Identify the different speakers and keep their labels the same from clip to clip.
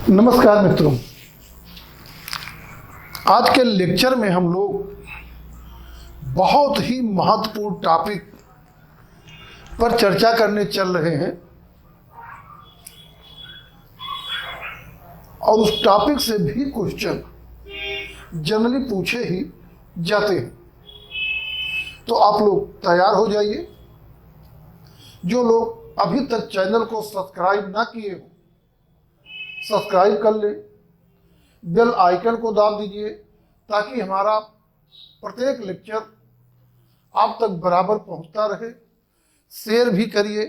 Speaker 1: नमस्कार मित्रों, आज के लेक्चर में हम लोग बहुत ही महत्वपूर्ण टॉपिक पर चर्चा करने चल रहे हैं और उस टॉपिक से भी क्वेश्चन जनरली पूछे ही जाते हैं। तो आप लोग तैयार हो जाइए। जो लोग अभी तक चैनल को सब्सक्राइब ना किए हो, सब्सक्राइब कर ले, बेल आइकन को दाब दीजिए ताकि हमारा प्रत्येक लेक्चर आप तक बराबर पहुंचता रहे। शेयर भी करिए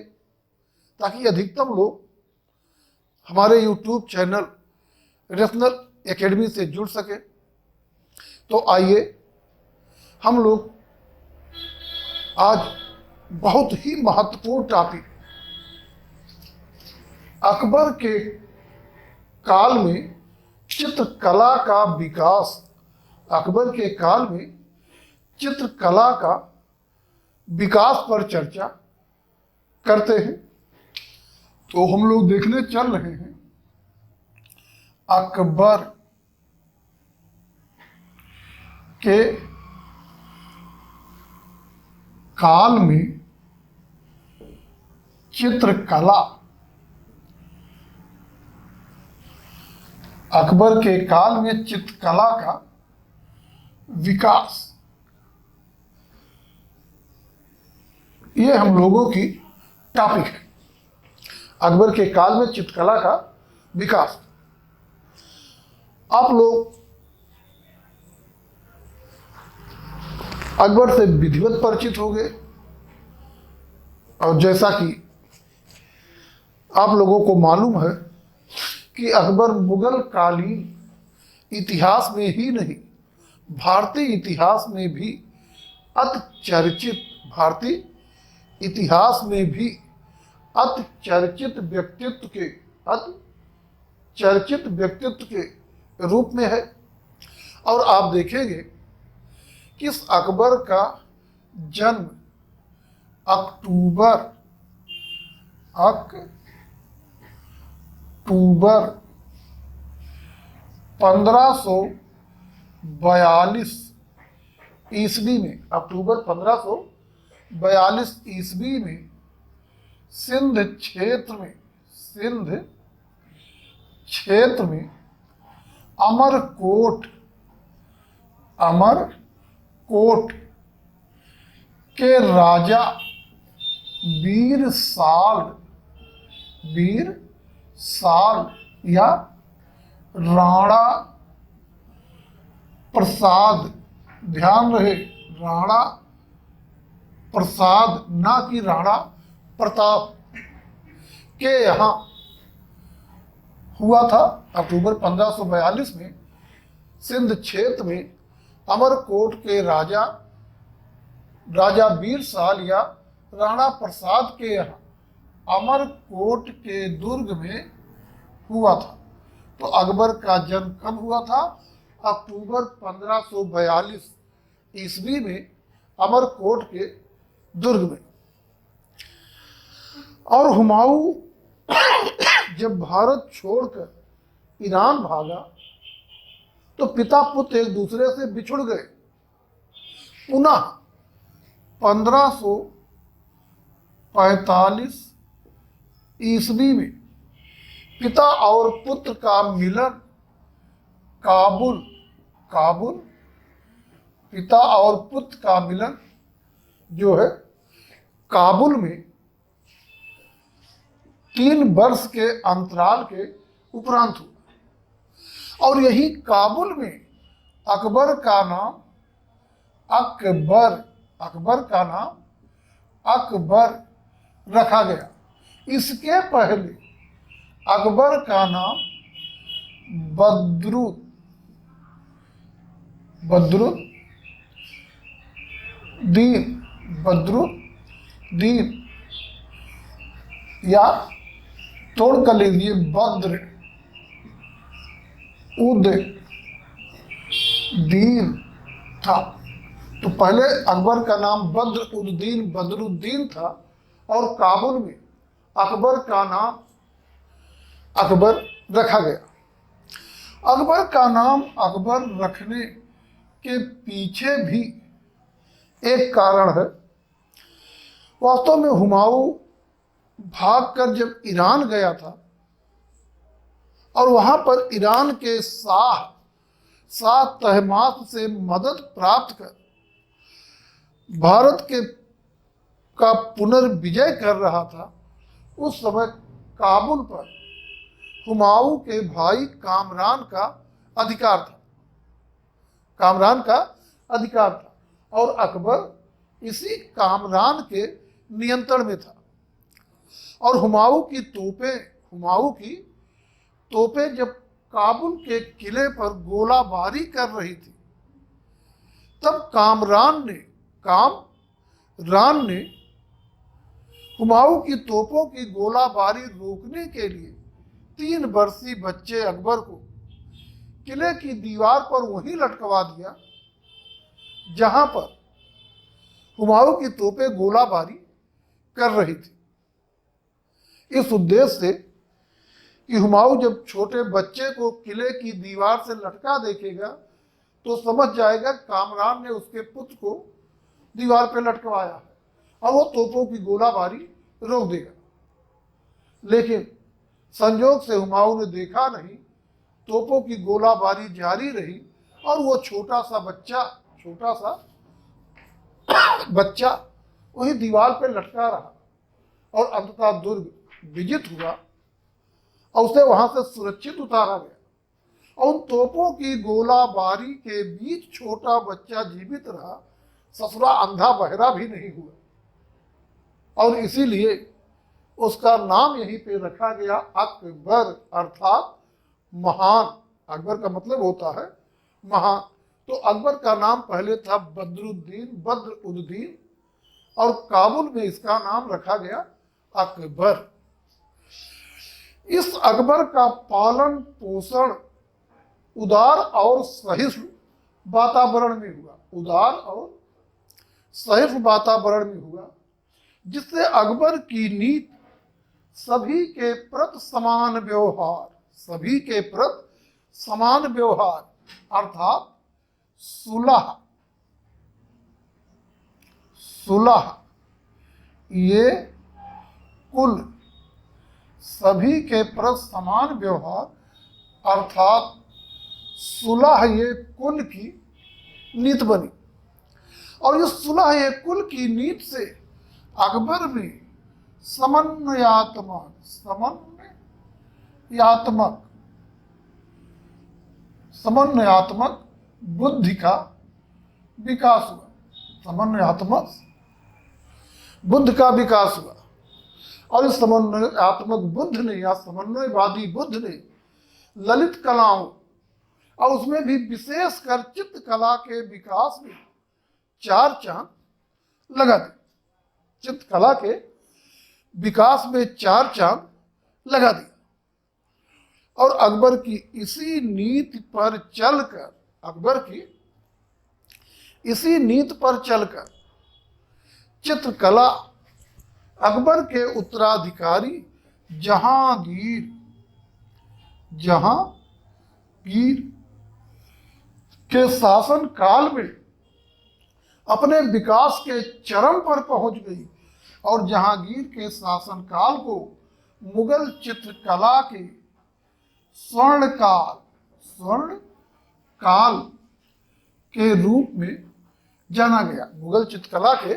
Speaker 1: ताकि अधिकतम लोग हमारे YouTube चैनल रेशनल एकेडमी से जुड़ सके। तो आइए हम लोग आज बहुत ही महत्वपूर्ण टॉपिक अकबर के काल में चित्रकला का विकास, अकबर के काल में चित्रकला का विकास पर चर्चा करते हैं। तो हम लोग देखने चल रहे हैं अकबर के काल में चित्रकला, अकबर के काल में चित्रकला का विकास, ये हम लोगों की टॉपिक है। अकबर के काल में चित्रकला का विकास। आप लोग अकबर से विधिवत परिचित हो गए और जैसा कि आप लोगों को मालूम है कि अकबर मुगल कालीन इतिहास में ही नहीं, भारतीय इतिहास में भी अति चर्चित, भारतीय इतिहास में भी अति चर्चित व्यक्तित्व के रूप में है। और आप देखेंगे कि इस अकबर का जन्म अक्टूबर 1542 ईस्वी में, अक्टूबर 1542 ईस्वी में सिंध क्षेत्र में अमरकोट के राजा वीर साल या राणा प्रसाद, ध्यान रहे राणा प्रसाद ना कि राणा प्रताप, के यहाँ हुआ था। अक्टूबर 1542 में सिंध क्षेत्र में अमरकोट के राजा वीर साल या राणा प्रसाद के यहाँ अमरकोट के दुर्ग में हुआ था। तो अकबर का जन्म कब हुआ था? अक्टूबर 1542 ईस्वी में अमरकोट के दुर्ग में। और हुमायूं जब भारत छोड़कर ईरान भागा तो पिता पुत्र एक दूसरे से बिछुड़ गए। पुनः 1545 ईस्वी में पिता और पुत्र का मिलन पिता और पुत्र का मिलन जो है काबुल में 3 वर्ष के अंतराल के उपरांत हुआ। और यही काबुल में अकबर का नाम अकबर रखा गया। इसके पहले अकबर का नाम बदरुद्दीन या तोड़ कर लीजिए बद्रुद्दीन था। तो पहले अकबर का नाम बदरुद्दीन था और काबुल में अकबर का नाम अकबर रखा गया। अकबर का नाम अकबर रखने के पीछे भी एक कारण है। वास्तव में हुमायूं भागकर जब ईरान गया था और वहां पर ईरान के शाह तहमास्प से मदद प्राप्त कर भारत के का पुनर्विजय कर रहा था, उस समय काबुल पर हुमायूं के भाई कामरान का अधिकार था। कामरान का अधिकार था और अकबर इसी कामरान के नियंत्रण में था। और हुमायूं की तोपें जब काबुल के किले पर गोलाबारी कर रही थी, तब कामरान ने हुमायूं की तोपों की गोलाबारी रोकने के लिए 3 वर्षीय बच्चे अकबर को किले की दीवार पर वहीं लटकवा दिया जहां पर हुमायूं की तोपें गोलाबारी कर रही थी। इस उद्देश्य से कि हुमायूं जब छोटे बच्चे को किले की दीवार से लटका देखेगा तो समझ जाएगा कामरान ने उसके पुत्र को दीवार पर लटकवाया है और वो तोपों की गोलाबारी रोक देगा। लेकिन संयोग से हुमायूं ने देखा नहीं, तोपों की गोलाबारी जारी रही और वो छोटा सा बच्चा वही दीवार पर लटका रहा और अंततः दुर्ग विजित हुआ और उसे वहां से सुरक्षित उतारा गया। और उन तोपों की गोलाबारी के बीच छोटा बच्चा जीवित रहा, ससुरा अंधा बहरा भी नहीं हुआ और इसीलिए उसका नाम यहीं पे रखा गया अकबर, अर्थात महान। अकबर का मतलब होता है महान। तो अकबर का नाम पहले था बद्र-उद-दीन और काबुल में इसका नाम रखा गया अकबर। इस अकबर का पालन पोषण उदार और सहिष्णु वातावरण में हुआ, जिससे अकबर की नीति सभी के प्रति समान व्यवहार अर्थात सुलह ये कुल सभी के प्रति समान व्यवहार अर्थात सुलह ये कुल की नीति बनी। और इस सुलह ये कुल की नीति से अकबर में समन्वयात्मक बुद्धि का विकास हुआ। समन्वयात्मक बुद्ध का विकास हुआ और इस समन्वयात्मक बुद्ध ने या समन्वयवादी बुद्ध ने ललित कलाओं और उसमें भी विशेषकर चित्रकला के विकास में 4 चांद लगा दिए। चित्रकला के विकास में 4 चांद लगा दिया और अकबर की इसी नीति पर चलकर चित्रकला अकबर के उत्तराधिकारी जहांगीर के शासन काल में अपने विकास के चरम पर पहुंच गई और जहांगीर के शासन काल को मुगल चित्रकला के स्वर्ण काल के रूप में जाना गया। मुगल चित्रकला के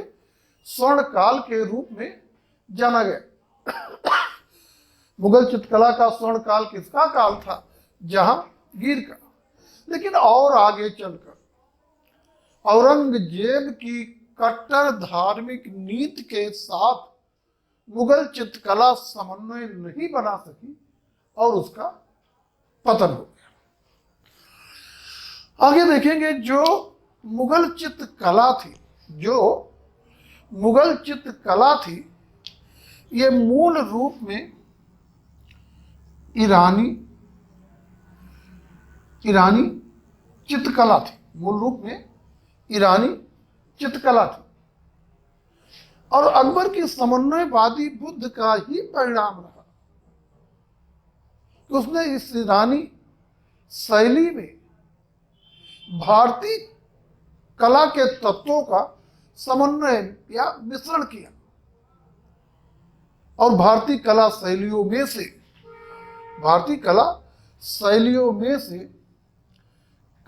Speaker 1: स्वर्ण काल के रूप में जाना गया। मुगल चित्रकला का स्वर्ण काल किसका काल था? जहांगीर का। लेकिन और आगे चलकर औरंगजेब की कट्टर धार्मिक नीति के साथ मुगल चित्रकला समन्वय नहीं बना सकी और उसका पतन हो गया। आगे देखेंगे जो मुगल चित्रकला थी ये मूल रूप में ईरानी चित्रकला थी। मूल रूप में ईरानी चित्रकला थी और अकबर की समन्वयवादी बुद्ध का ही परिणाम रहा कि उसने इस ईरानी शैली में भारतीय कला के तत्वों का समन्वय या मिश्रण किया और भारतीय कला शैलियों में से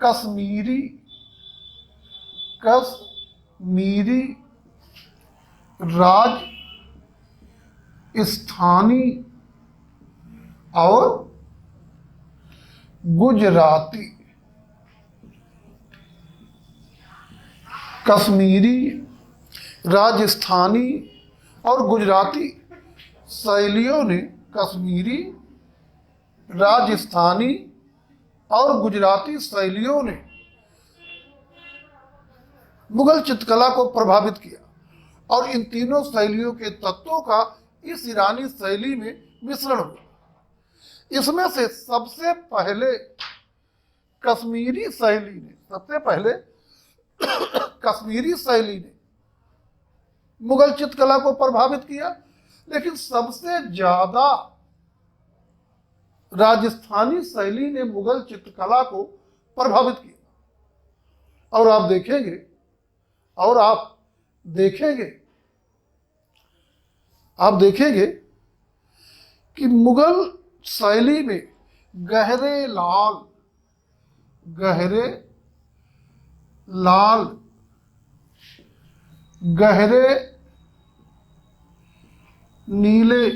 Speaker 1: कश्मीरी राजस्थानी और गुजराती कश्मीरी, राजस्थानी और गुजराती शैलियों ने कश्मीरी, राजस्थानी और गुजराती शैलियों ने मुगल चित्रकला को प्रभावित किया और इन तीनों शैलियों के तत्वों का इस ईरानी शैली में मिश्रण हुआ। इसमें से सबसे पहले कश्मीरी शैली ने मुगल चित्रकला को प्रभावित किया, लेकिन सबसे ज्यादा राजस्थानी शैली ने मुगल चित्रकला को प्रभावित किया। और आप देखेंगे कि मुगल शैली में गहरे लाल, गहरे नीले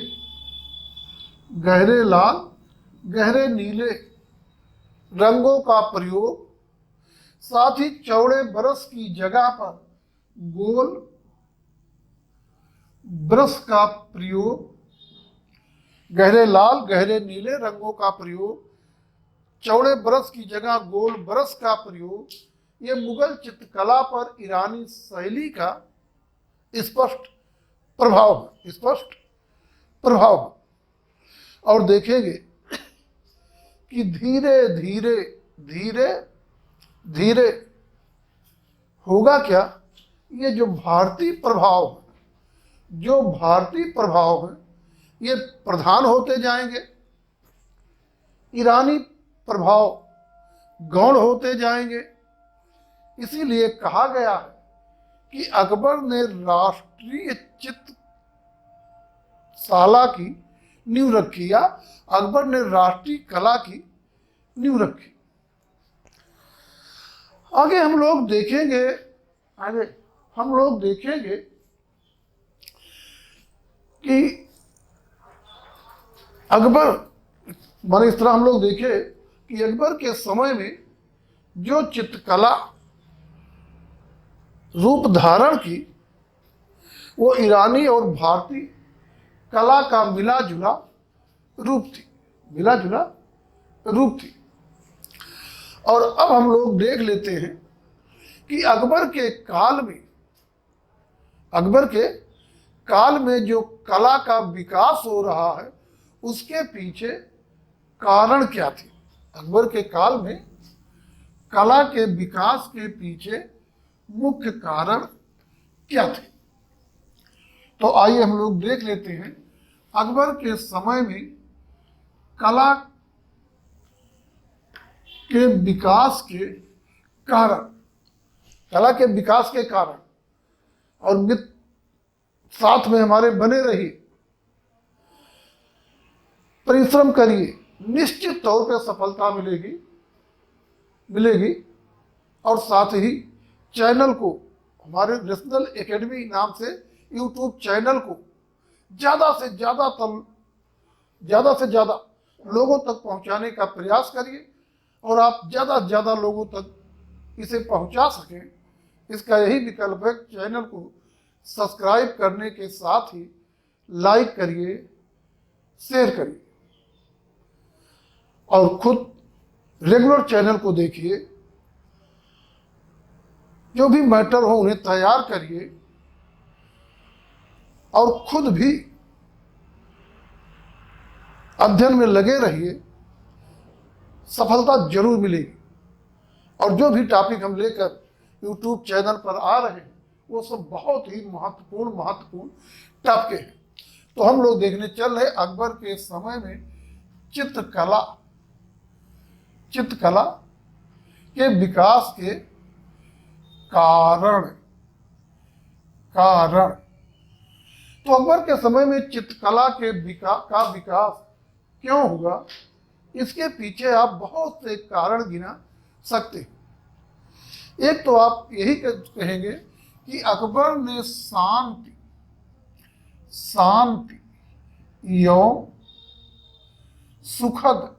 Speaker 1: रंगों का प्रयोग, साथ ही चौड़े ब्रश की जगह पर गोल ब्रश का प्रयोग, गहरे लाल गहरे नीले रंगों का प्रयोग, चौड़े ब्रश की जगह गोल ब्रश का प्रयोग, ये मुगल चित्रकला पर ईरानी शैली का स्पष्ट प्रभाव है। और देखेंगे कि धीरे होगा क्या, ये जो भारतीय प्रभाव है ये प्रधान होते जाएंगे, ईरानी प्रभाव गौण होते जाएंगे। इसीलिए कहा गया है कि अकबर ने राष्ट्रीय चित्रशाला की नींव रखी या अकबर ने राष्ट्रीय कला की नींव रखी। आगे हम लोग देखेंगे कि अकबर माने इस तरह हम लोग देखें कि अकबर के समय में जो चित्रकला रूप धारण की वो ईरानी और भारतीय कला का मिला जुला रूप थी। और अब हम लोग देख लेते हैं कि अकबर के काल में जो कला का विकास हो रहा है उसके पीछे कारण क्या थे। अकबर के काल में कला के विकास के पीछे मुख्य कारण क्या थे, तो आइए हम लोग देख लेते हैं अकबर के समय में कला के विकास के कारण और मित्र साथ में हमारे बने रहिए, परिश्रम करिए, निश्चित तौर पे सफलता मिलेगी। और साथ ही चैनल को, हमारे नेशनल एकेडमी नाम से यूट्यूब चैनल को ज़्यादा से ज़्यादा लोगों तक पहुंचाने का प्रयास करिए और आप ज़्यादा से ज़्यादा लोगों तक इसे पहुंचा सकें, इसका यही विकल्प है। चैनल को सब्सक्राइब करने के साथ ही लाइक करिए, शेयर करिए और खुद रेगुलर चैनल को देखिए, जो भी मैटर हो उन्हें तैयार करिए और खुद भी अध्ययन में लगे रहिए, सफलता जरूर मिलेगी। और जो भी टॉपिक हम लेकर यूट्यूब चैनल पर आ रहे हैं वो सब बहुत ही महत्वपूर्ण टॉपिक हैं। तो हम लोग देखने चल रहे अकबर के समय में चित्रकला चित्रकला के विकास के कारण कारण तो अकबर के समय में चित्रकला के विकास क्यों हुआ, इसके पीछे आप बहुत से कारण गिना सकते हैं। एक तो आप यही कहेंगे कि अकबर ने शांति एवं सुखद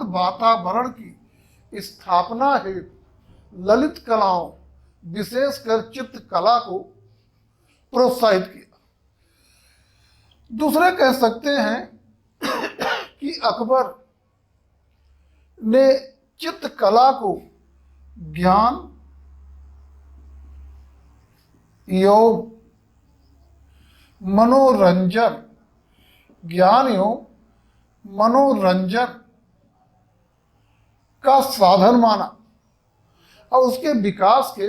Speaker 1: वातावरण की स्थापना हेतु ललित कलाओं विशेषकर चित्रकला को प्रोत्साहित किया। दूसरे कह सकते हैं कि अकबर ने चित्रकला को ज्ञान एवं मनोरंजन का साधन माना और उसके विकास के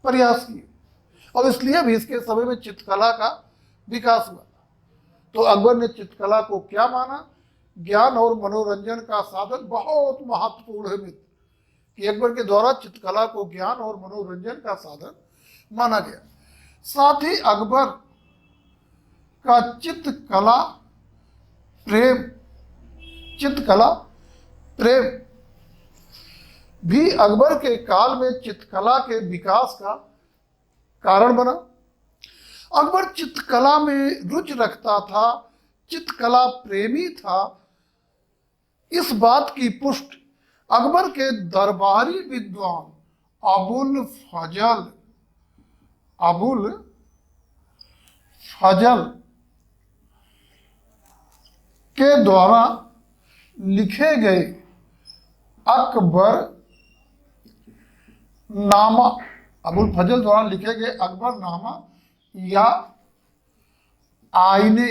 Speaker 1: प्रयास किए, और इसलिए भी इसके समय में चित्रकला का विकास हुआ। तो अकबर ने चित्रकला को क्या माना, ज्ञान और मनोरंजन का साधन। बहुत महत्वपूर्ण है मित्र कि अकबर के द्वारा चित्रकला को ज्ञान और मनोरंजन का साधन माना गया। साथ ही अकबर का चित्रकला प्रेम भी अकबर के काल में चित्रकला के विकास का कारण बना। अकबर चित्रकला में रुचि रखता था, चित्रकला प्रेमी था। इस बात की पुष्टि अकबर के दरबारी विद्वान अबुल फजल के द्वारा लिखे गए अबुल फजल द्वारा लिखे गए अकबरनामा या आईने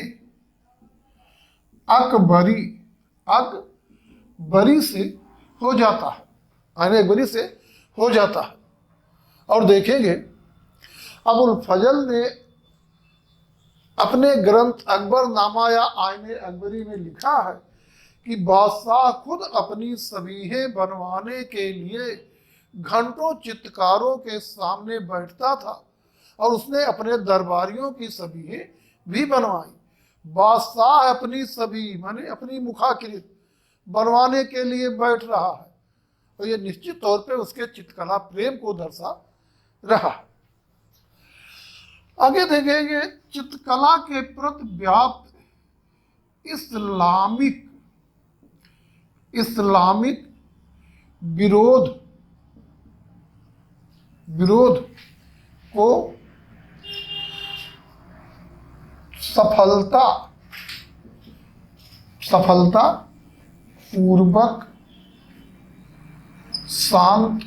Speaker 1: अकबरी से हो जाता है, आईने अकबरी से हो जाता है। और देखेंगे अबुल फजल ने अपने ग्रंथ अकबरनामा या आईने अकबरी में लिखा है कि बादशाह खुद अपनी सबीहें बनवाने के लिए घंटों चित्रकारों के सामने बैठता था और उसने अपने दरबारियों की सबीहें भी बनवाई। बादशाह अपनी सबीह माने अपनी मुखाकृति बनवाने के लिए बैठ रहा है, तो ये निश्चित तौर पे उसके चित्रकला प्रेम को दर्शा रहा है। आगे देखेंगे चित्रकला के प्रति व्याप्त इस्लामिक विरोध को सफलता पूर्वक शांत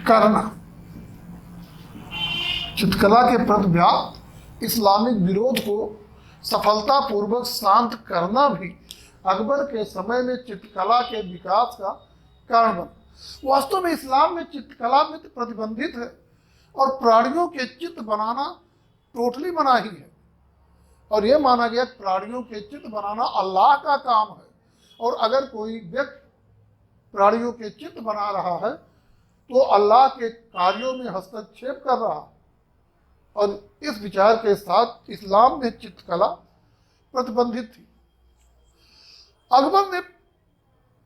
Speaker 1: करना। चित्रकला के प्रति व्याप्त इस्लामिक विरोध को सफलतापूर्वक शांत करना भी अकबर के समय में चित्रकला के विकास का कारण बना। वास्तव में इस्लाम में चित्रकला में प्रतिबंधित है और प्राणियों के चित्र बनाना टोटली मनाही है, और यह माना गया कि प्राणियों के चित्र बनाना अल्लाह का काम है, और अगर कोई व्यक्ति प्राणियों के चित्र बना रहा है तो अल्लाह के कार्यों में हस्तक्षेप कर रहा है। और इस विचार के साथ इस्लाम में चित्रकला प्रतिबंधित थी। अकबर ने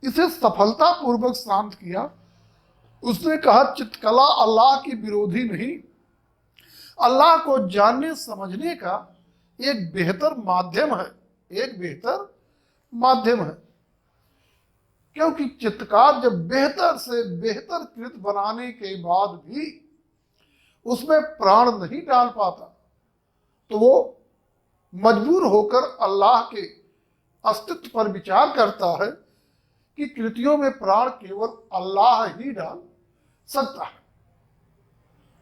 Speaker 1: इसे सफलतापूर्वक शांत किया। उसने कहा चित्रकला अल्लाह की विरोधी नहीं, अल्लाह को जानने समझने का एक बेहतर माध्यम है, क्योंकि चित्रकार जब बेहतर से बेहतर कृत बनाने के बाद भी उसमें प्राण नहीं डाल पाता तो वो मजबूर होकर अल्लाह के अस्तित्व पर विचार करता है कि कृतियों में प्राण केवल अल्लाह ही डाल सकता है,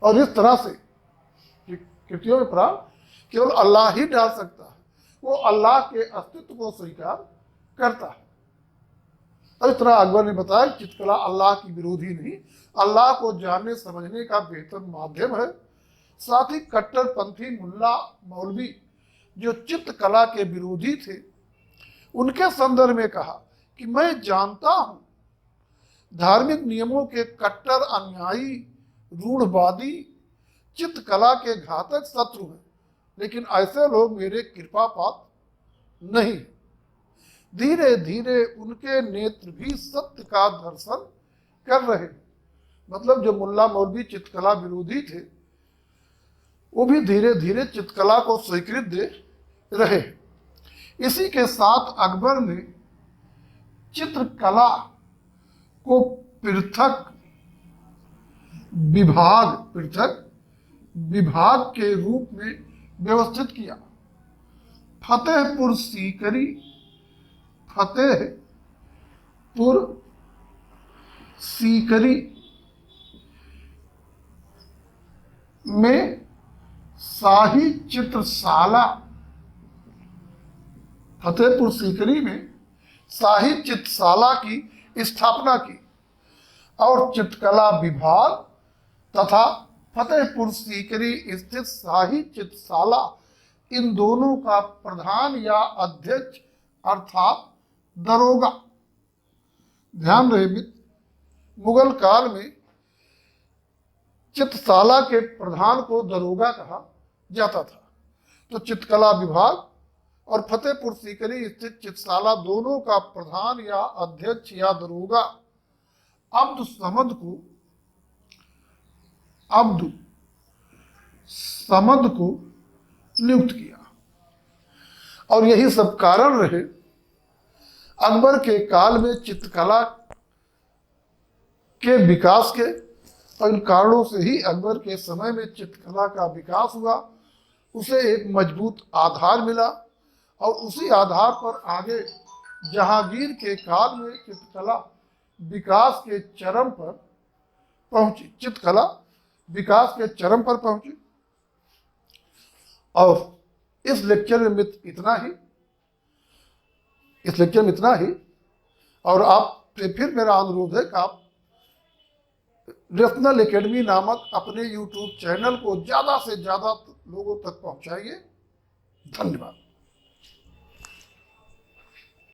Speaker 1: और इस तरह से कृतियों में प्राण केवल अल्लाह ही डाल सकता है, वो अल्लाह के अस्तित्व को स्वीकार करता है। और इस तरह अकबर ने बताया चित्रकला अल्लाह की विरोधी नहीं, अल्लाह को जानने समझने का बेहतर माध्यम है। साथ ही कट्टरपंथी मुल्ला मौलवी जो चित्रकला के विरोधी थे, उनके संदर्भ में कहा कि मैं जानता हूं धार्मिक नियमों के कट्टर अनुयायी रूढ़वादी चित्रकला के घातक शत्रु हैं, लेकिन ऐसे लोग मेरे कृपा पात्र नहीं। धीरे धीरे उनके नेत्र भी सत्य का दर्शन कर रहे। मतलब जो मुल्ला मौलवी चित्रकला विरोधी थे, वो भी धीरे धीरे चित्रकला को स्वीकृति दे रहे। इसी के साथ अकबर ने चित्रकला को पृथक विभाग के रूप में व्यवस्थित किया। फतेहपुर सीकरी में शाही चित्रशाला, फतेहपुर सीकरी में शाही चित्रशाला की स्थापना की और चित्रकला विभाग तथा फतेहपुर सीकरी स्थित शाही चित्रशाला, इन दोनों का प्रधान या अध्यक्ष अर्थात दरोगा। ध्यान रहे मित्र, मुगल काल में चित्रशाला के प्रधान को दरोगा कहा जाता था। तो चित्रकला विभाग और फतेहपुर सीकरी स्थित चित्रशाला दोनों का प्रधान या अध्यक्ष या दरोगा अब्द समद को नियुक्त किया। और यही सब कारण रहे अकबर के काल में चित्रकला के विकास के, और इन कारणों से ही अकबर के समय में चित्रकला का विकास हुआ। उसे एक मजबूत आधार मिला और उसी आधार पर आगे जहांगीर के काल में चित्रकला विकास के चरम पर पहुंची। चित्रकला विकास के चरम पर पहुंची। और इस लेक्चर में मित्र इतना ही। और आपसे फिर मेरा अनुरोध है कि आप रेफनल एकेडमी नामक अपने YouTube चैनल को ज़्यादा से ज़्यादा लोगों तक पहुंचाइए। धन्यवाद।